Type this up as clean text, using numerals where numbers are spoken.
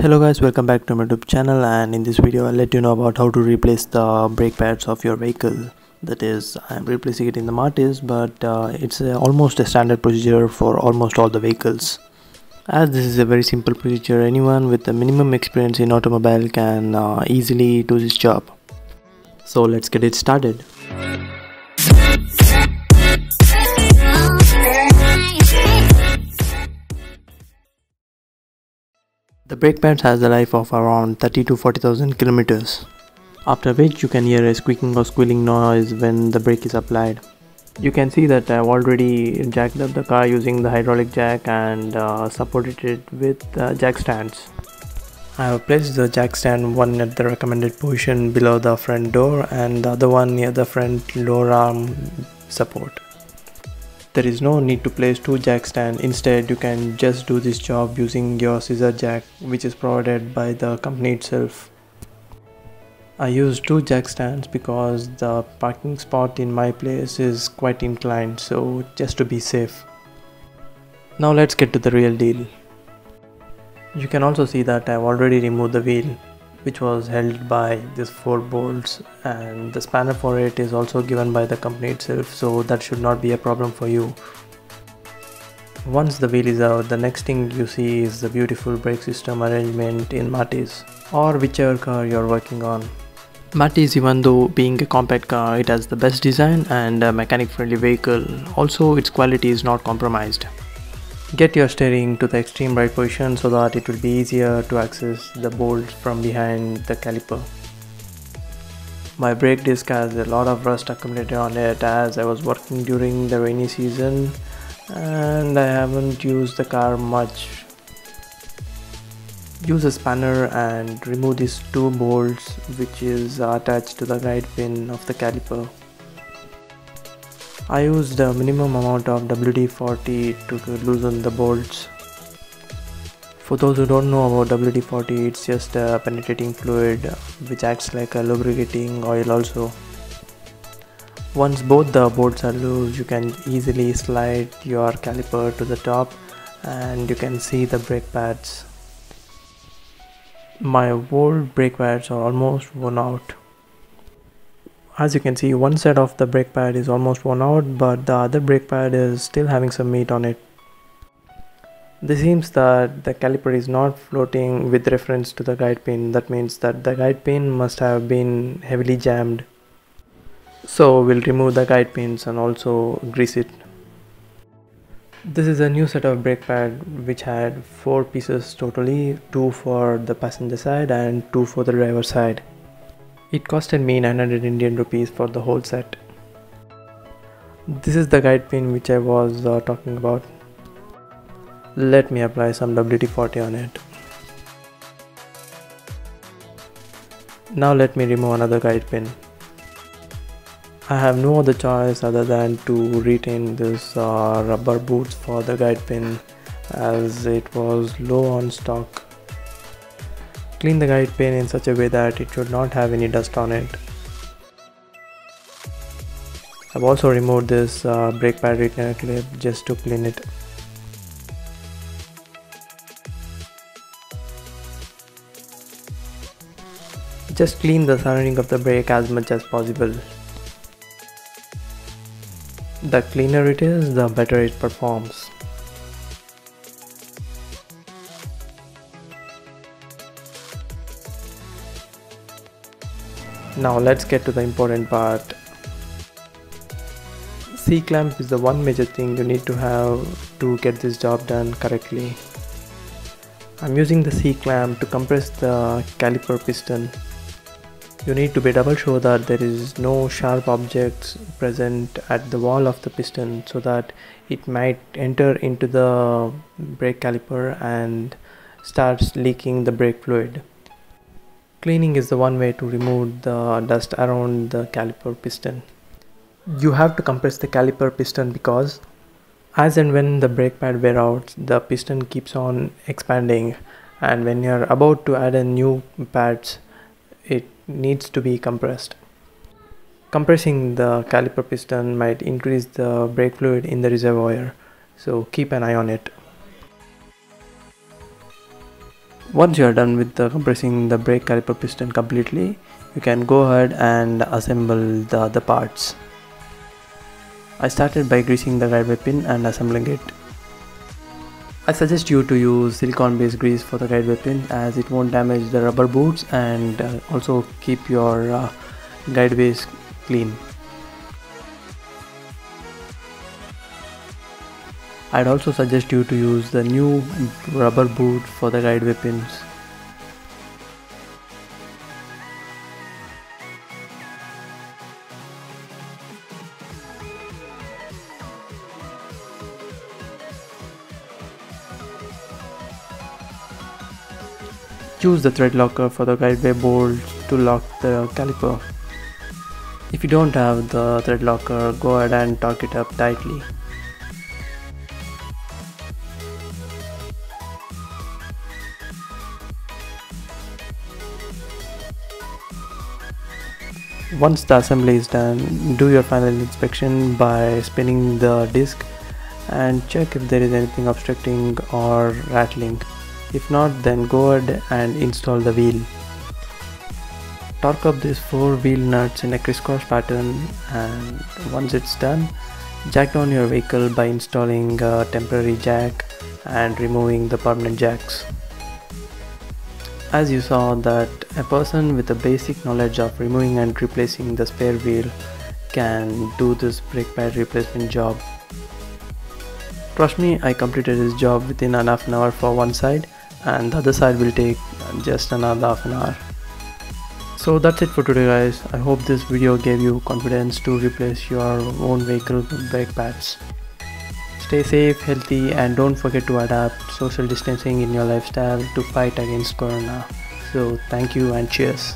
Hello guys, welcome back to my YouTube channel, and in this video I'll let you know about how to replace the brake pads of your vehicle. That is, I'm replacing it in the Matiz, but it's almost a standard procedure for almost all the vehicles. As this is a very simple procedure, anyone with a minimum experience in automobile can easily do this job. So let's get it started. The brake pads has a life of around 30 to 40,000 kilometers, after which you can hear a squeaking or squealing noise when the brake is applied. You can see that I have already jacked up the car using the hydraulic jack and supported it with jack stands. I have placed the jack stand, one at the recommended position below the front door and the other one near the front door arm support. There is no need to place two jack stands. Instead, you can just do this job using your scissor jack, which is provided by the company itself. I use two jack stands because the parking spot in my place is quite inclined, so just to be safe. Now let's get to the real deal. You can also see that I have already removed the wheel, which was held by these 4 bolts, and the spanner for it is also given by the company itself, so that should not be a problem for you. Once the wheel is out, the next thing you see is the beautiful brake system arrangement in Matiz, or whichever car you are working on. Matiz, even though being a compact car, it has the best design and a mechanic friendly vehicle. Also, its quality is not compromised. Get your steering to the extreme right position so that it will be easier to access the bolts from behind the caliper. My brake disc has a lot of rust accumulated on it as I was working during the rainy season and I haven't used the car much. Use a spanner and remove these 2 bolts which is attached to the guide pin of the caliper. I used the minimum amount of WD-40 to loosen the bolts. For those who don't know about WD-40, it's just a penetrating fluid which acts like a lubricating oil also. Once both the bolts are loose, you can easily slide your caliper to the top and you can see the brake pads. My old brake pads are almost worn out. As you can see, one side of the brake pad is almost worn out, but the other brake pad is still having some meat on it. This seems that the caliper is not floating with reference to the guide pin. That means that the guide pin must have been heavily jammed. So we'll remove the guide pins and also grease it. This is a new set of brake pad which had 4 pieces totally, 2 for the passenger side and 2 for the driver side. It costed me 900 Indian rupees for the whole set. This is the guide pin which I was talking about. Let me apply some WD-40 on it. Now let me remove another guide pin. I have no other choice other than to retain this rubber boots for the guide pin as it was low on stock. Clean the guide pin in such a way that it should not have any dust on it. I've also removed this brake pad retainer clip just to clean it. Just clean the surrounding of the brake as much as possible. The cleaner it is, the better it performs. Now let's get to the important part. C-clamp is the one major thing you need to have to get this job done correctly. I'm using the C-clamp to compress the caliper piston. You need to be double sure that there is no sharp objects present at the wall of the piston so that it might enter into the brake caliper and starts leaking the brake fluid. Cleaning is the one way to remove the dust around the caliper piston. You have to compress the caliper piston because as and when the brake pad wear out, the piston keeps on expanding, and when you're about to add in new pads, it needs to be compressed. Compressing the caliper piston might increase the brake fluid in the reservoir, so keep an eye on it. Once you are done with compressing the brake caliper piston completely, you can go ahead and assemble the other parts. I started by greasing the guideway pin and assembling it. I suggest you to use silicone based grease for the guideway pin, as it won't damage the rubber boots and also keep your guideways clean. I'd also suggest you to use the new rubber boot for the guideway pins. Use the thread locker for the guideway bolt to lock the caliper. If you don't have the thread locker, go ahead and torque it up tightly. Once the assembly is done, do your final inspection by spinning the disc and check if there is anything obstructing or rattling. If not, then go ahead and install the wheel. Torque up these 4 wheel nuts in a crisscross pattern, and once it's done, jack down your vehicle by installing a temporary jack and removing the permanent jacks. As you saw that a person with a basic knowledge of removing and replacing the spare wheel can do this brake pad replacement job. Trust me, I completed this job within half an hour for one side, and the other side will take just another half an hour. So that's it for today guys. I hope this video gave you confidence to replace your own vehicle brake pads. Stay safe, healthy, and don't forget to adapt social distancing in your lifestyle to fight against corona. So thank you and cheers.